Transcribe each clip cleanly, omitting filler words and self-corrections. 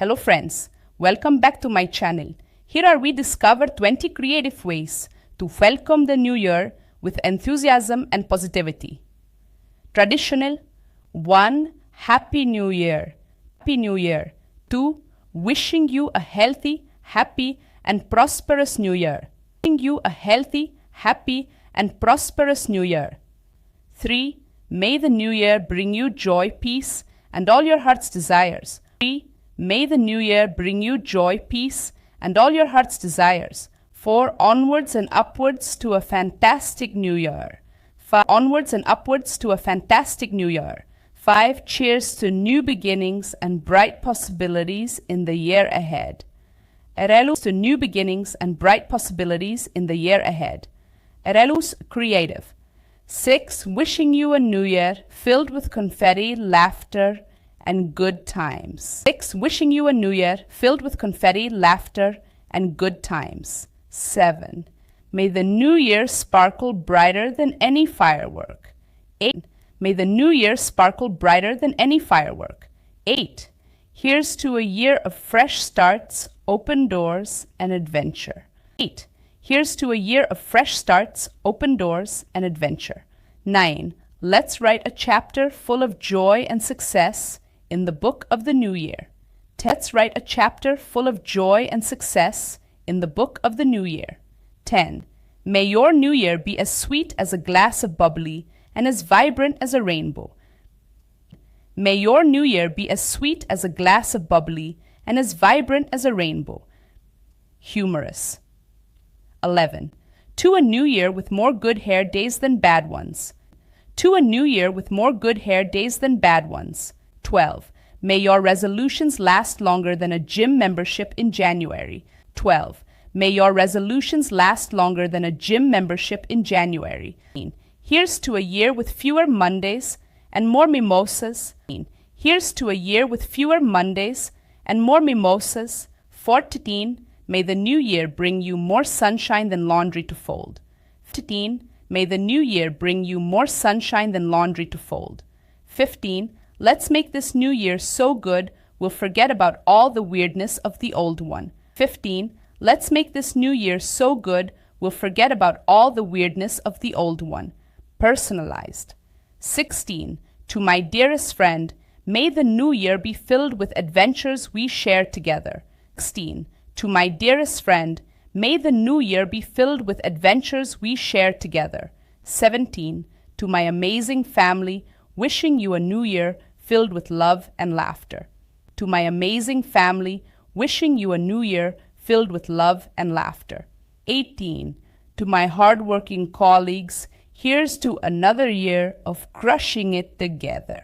Hello friends, welcome back to my channel. Here we discover 20 creative ways to welcome the new year with enthusiasm and positivity. Traditional 1. Happy New Year. Happy New Year. 2. Wishing you a healthy, happy and prosperous new year. Wishing you a healthy, happy and prosperous new year. 3. May the new year bring you joy, peace and all your heart's desires. 3. May the new year bring you joy, peace and all your heart's desires. 4. Onwards and upwards to a fantastic new year. 5. Onwards and upwards to a fantastic new year. 5. Cheers to new beginnings and bright possibilities in the year ahead. Erelus to new beginnings and bright possibilities in the year ahead. Erelus creative. 6. Wishing you a new year filled with confetti, laughter, and good times. 6. Wishing you a new year filled with confetti, laughter, and good times. 7. May the new year sparkle brighter than any firework. 8. May the new year sparkle brighter than any firework. 8. Here's to a year of fresh starts, open doors, and adventure. 8. Here's to a year of fresh starts, open doors, and adventure. 9. Let's write a chapter full of joy and success in the book of the new year. 10. Let's write a chapter full of joy and success in the book of the new year. 10. May your new year be as sweet as a glass of bubbly and as vibrant as a rainbow. May your new year be as sweet as a glass of bubbly and as vibrant as a rainbow. Humorous. 11. To a new year with more good hair days than bad ones. To a new year with more good hair days than bad ones. 12. May your resolutions last longer than a gym membership in January. 12. May your resolutions last longer than a gym membership in January. Here's to a year with fewer Mondays and more mimosas. Here's to a year with fewer Mondays and more mimosas. 14. May the new year bring you more sunshine than laundry to fold. 15. May the new year bring you more sunshine than laundry to fold. 15. Let's make this new year so good we'll forget about all the weirdness of the old one. 15. Let's make this new year so good we'll forget about all the weirdness of the old one. Personalized. 16. To my dearest friend, may the new year be filled with adventures we share together. 16. To my dearest friend, may the new year be filled with adventures we share together. 17. To my amazing family, wishing you a new year filled with love and laughter. To my amazing family, wishing you a new year filled with love and laughter. 18. To my hardworking colleagues, here's to another year of crushing it together.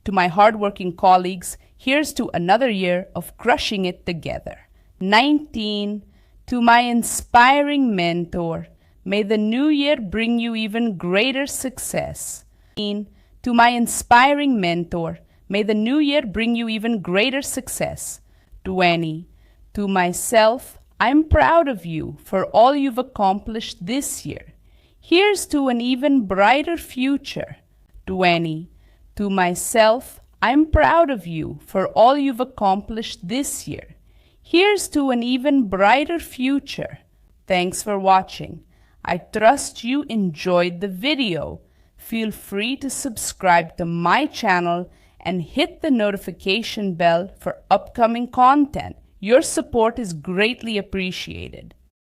To my hardworking colleagues, here's to another year of crushing it together. 19. To my inspiring mentor, may the new year bring you even greater success. 19. To my inspiring mentor, may the new year bring you even greater success. 20. To myself, I'm proud of you for all you've accomplished this year. Here's to an even brighter future. 20. To myself, I'm proud of you for all you've accomplished this year. Here's to an even brighter future. Thanks for watching. I trust you enjoyed the video. Feel free to subscribe to my channel and hit the notification bell for upcoming content. Your support is greatly appreciated.